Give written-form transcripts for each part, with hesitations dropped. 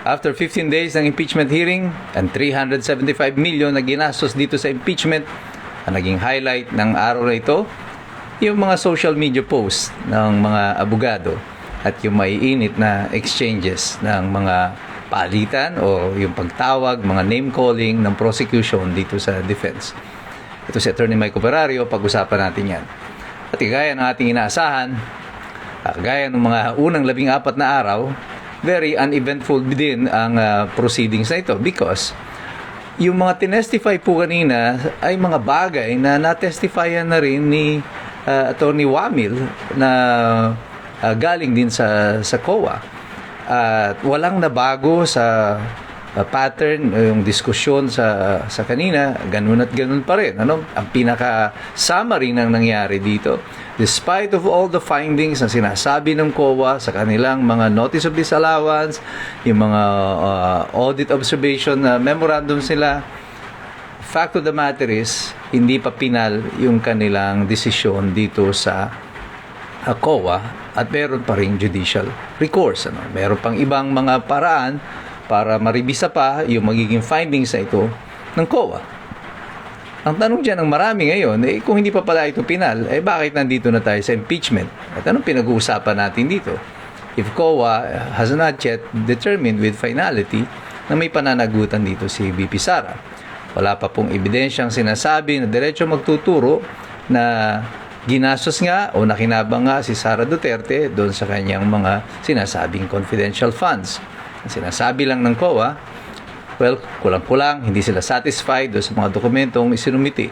After 15 days ng impeachment hearing and 375 million na ginastos dito sa impeachment, ang naging highlight ng araw na ito, yung mga social media posts ng mga abogado at yung maiinit na exchanges ng mga palitan o yung pagtawag, mga name calling ng prosecution dito sa defense. Ito si Attorney Mike Operario, pag-usapan natin yan. At gaya ng ating inaasahan, gaya ng mga unang 14 na araw, very uneventful din ang proceedings na ito because yung mga tinestify po kanina ay mga bagay na natestifian na rin ni Attorney Wamil na galing din sa COA. At walang nabago sa pattern, yung diskusyon sa kanina, ganun at ganun pa rin. Ang pinaka-summary ng nangyari dito, despite of all the findings na sinasabi ng COA sa kanilang mga notice of disallowance, yung mga audit observation na memorandum sila, fact of the matter is, hindi pa pinal yung kanilang desisyon dito sa COA at meron pa rin judicial recourse. Meron pang ibang mga paraan para maribisa pa yung magiging findings na ito ng COA. Ang tanong dyan ng marami ngayon, kung hindi pa pala ito pinal, bakit nandito na tayo sa impeachment? At anong pinag-uusapan natin dito? If COA has not yet determined with finality na may pananagutan dito si VP Sara. Wala pa pong ebidensyang sinasabi na diretso magtuturo na ginastos nga o nakinabang nga si Sara Duterte doon sa kanyang mga sinasabing confidential funds. Ang sinasabi lang ng COA, well, kulang-kulang, hindi sila satisfied doon sa mga dokumentong isinumiti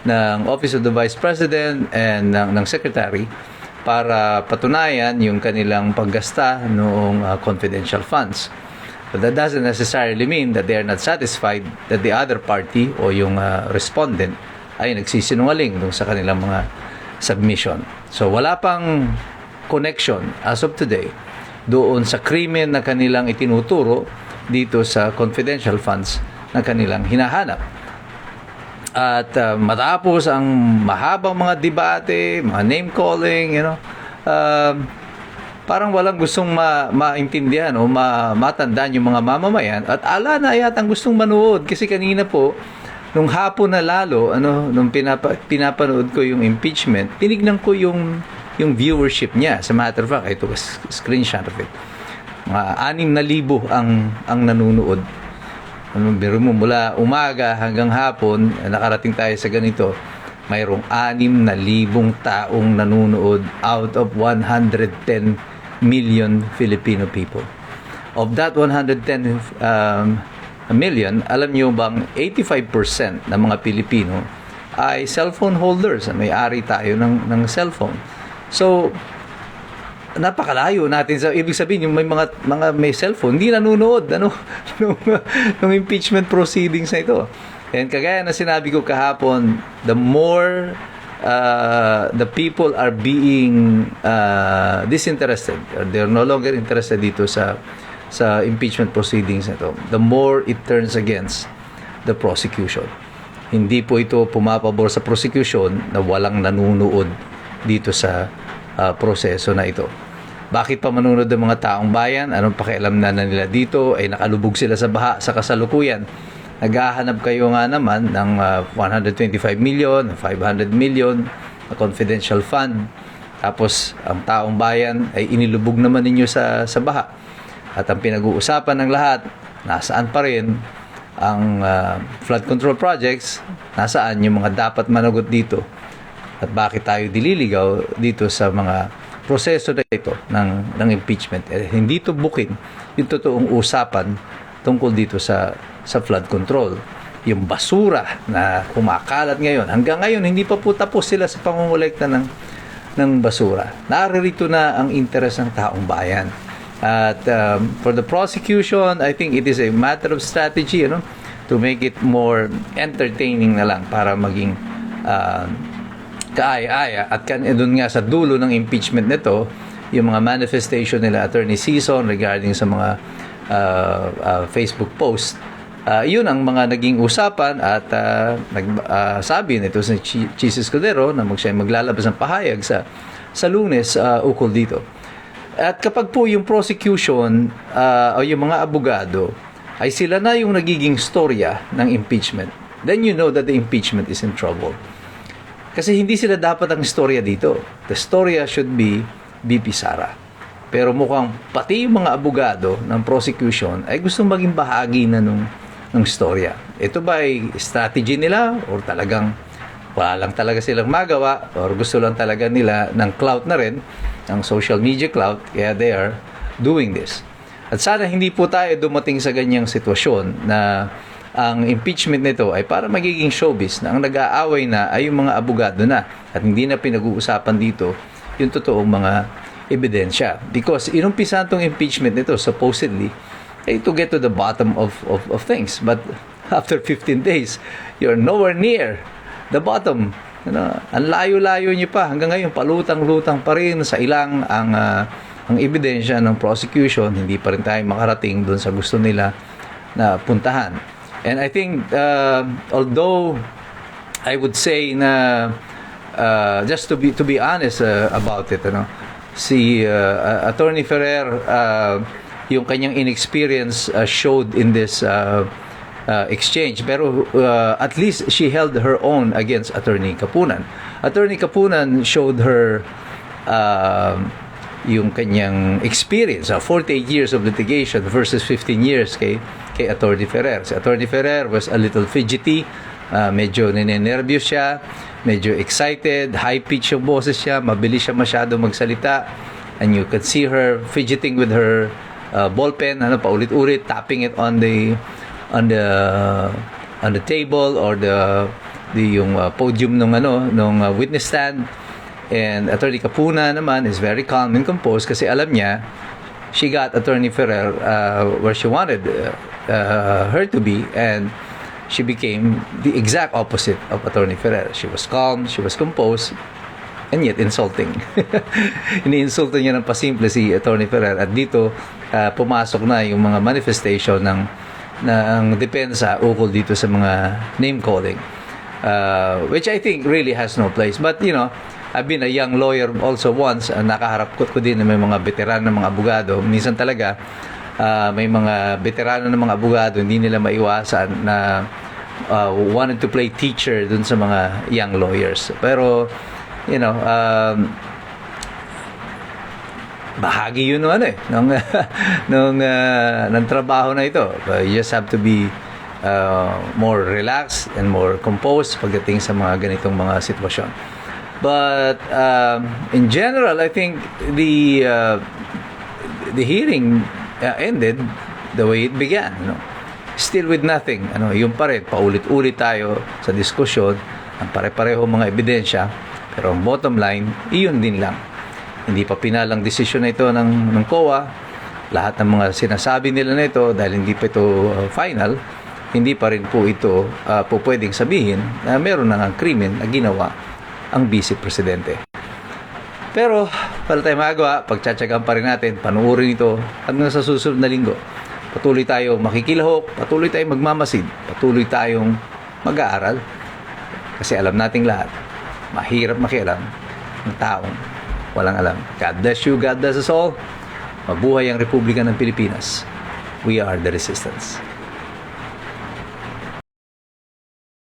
ng Office of the Vice President and ng Secretary para patunayan yung kanilang paggasta noong confidential funds. But that doesn't necessarily mean that they are not satisfied that the other party o yung respondent ay nagsisinungaling doon sa kanilang mga submission. So wala pang connection as of today doon sa krimen na kanilang itinuturo dito sa confidential funds na kanilang hinahanap. At matapos ang mahabang mga debate, mga name calling, parang walang gustong maintindihan o matandaan yung mga mamamayan at ala na yatang gustong manood kasi kanina po nung hapon na lalo nung pinapanood ko yung impeachment, tinignan ko yung viewership niya. As a matter of fact, ito screenshot of it. Mga 6,000 ang nanonood. Biro mo, mula umaga hanggang hapon, nakarating tayo sa ganito, mayroong 6,000 taong nanonood out of 110 million Filipino people. Of that 110 million, alam niyo bang 85% ng mga Pilipino ay cellphone holders. May-ari tayo ng cellphone. So, napakalayo natin sa ibig sabihin yung may mga may cellphone hindi nanonood nung impeachment proceedings na ito. And kagaya na sinabi ko kahapon, the more the people are being disinterested, or they're no longer interested dito sa impeachment proceedings na ito, the more it turns against the prosecution. Hindi po ito pumapabor sa prosecution na walang nanonood dito sa proseso na ito. Bakit pa manunod ng mga taong bayan? Anong pakialam na nila dito? Ay nakalubog sila sa baha sa kasalukuyan. Naghahanap kayo nga naman ng 125 million, 500 million na confidential fund. Tapos ang taong bayan ay inilubog naman ninyo sa baha. At ang pinag-uusapan ng lahat, nasaan pa rin ang flood control projects, nasaan yung mga dapat managot dito. At bakit tayo dililigaw dito sa mga proseso na ito ng impeachment. Hindi ito bukin yung totoong usapan tungkol dito sa flood control. Yung basura na kumakalat ngayon. Hanggang ngayon, hindi pa po tapos sila sa pangungulekta ng basura. Naririto na ang interes ng taong bayan. At for the prosecution, I think it is a matter of strategy, to make it more entertaining na lang para maging kaaya-aya. At doon nga sa dulo ng impeachment nito, yung mga manifestation nila Attorney Sison regarding sa mga Facebook post, yun ang mga naging usapan at sabi nito si Chis Escudero na siya maglalabas ng pahayag sa Lunes ukol dito. At kapag po yung prosecution o yung mga abogado ay sila na yung nagiging storya ng impeachment, then you know that the impeachment is in trouble. Kasi hindi sila dapat ang storya dito. The storya should be VP Sara. Pero mukhang pati yung mga abogado ng prosecution ay gustong maging bahagi na ng storya. Ito ba ay strategy nila or talagang wala lang talaga silang magawa or gusto lang talaga nila ng clout na rin, ng social media clout, kaya they are doing this. At sana hindi po tayo dumating sa ganyang sitwasyon na ang impeachment nito ay para magiging showbiz na ang nag-aaway na ay yung mga abogado na at hindi na pinag-uusapan dito yung totoong mga ebidensya. Because inumpisa itong impeachment nito supposedly to get to the bottom of things. But after 15 days, you're nowhere near the bottom. Ang layo-layo niyo pa. Hanggang ngayon, palutang-lutang pa rin sa ilang ang ebidensya ng prosecution. Hindi pa rin tayo makarating doon sa gusto nila na puntahan. And I think, although I would say na just to be honest about it, si Attorney Ferrer, yung kanyang inexperience showed in this exchange, pero at least she held her own against Attorney Kapunan. Attorney Kapunan showed her yung kanyang experience, 48 years of litigation versus 15 years kay Attorney Ferrer. Si Attorney Ferrer was a little fidgety, medyo ninenervyos siya, medyo excited, high-pitch yung boses siya, mabilis siya masyado magsalita, and you could see her fidgeting with her ballpen, paulit-ulit, tapping it on the table or yung podium nung witness stand. And Attorney Kapuna naman is very calm and composed kasi alam niya she got Attorney Ferrer where she wanted her to be, and she became the exact opposite of Attorney Ferrer. She was calm, she was composed, and yet insulting. Iniinsulto niya ng pasimple si Attorney Ferrer, at dito pumasok na yung mga manifestation ng depensa ukol dito sa mga name calling, which I think really has no place. But I've been a young lawyer also once, nakaharap ko din na may mga veterano ng mga abogado. Minsan talaga may mga veterano ng mga abogado, hindi nila maiwasan na wanted to play teacher dun sa mga young lawyers. Pero bahagi yun ng trabaho na ito. You just have to be more relaxed and more composed pagdating sa mga ganitong mga sitwasyon. But in general, I think the hearing ended the way it began. Still with nothing. Yung pa rin, paulit-ulit tayo sa diskusyon, ang pare-pareho mga ebidensya, pero ang bottom line, iyon din lang. Hindi pa pinalang desisyon na ito ng COA. Lahat ng mga sinasabi nila na ito, dahil hindi pa ito final, hindi pa rin po ito po pwedeng sabihin na meron na ng krimen na ginawa ang Vice Presidente. Pero wala tayong magawa, pagtsatsagaan pa rin natin, panuorin ito hanggang sa susunod na linggo. Patuloy tayong makikilahok, patuloy tayong magmamasid, patuloy tayong mag-aaral, kasi alam nating lahat, mahirap makialam ng taong walang alam. God bless you, God bless us all. Mabuhay ang Republika ng Pilipinas. We are the resistance.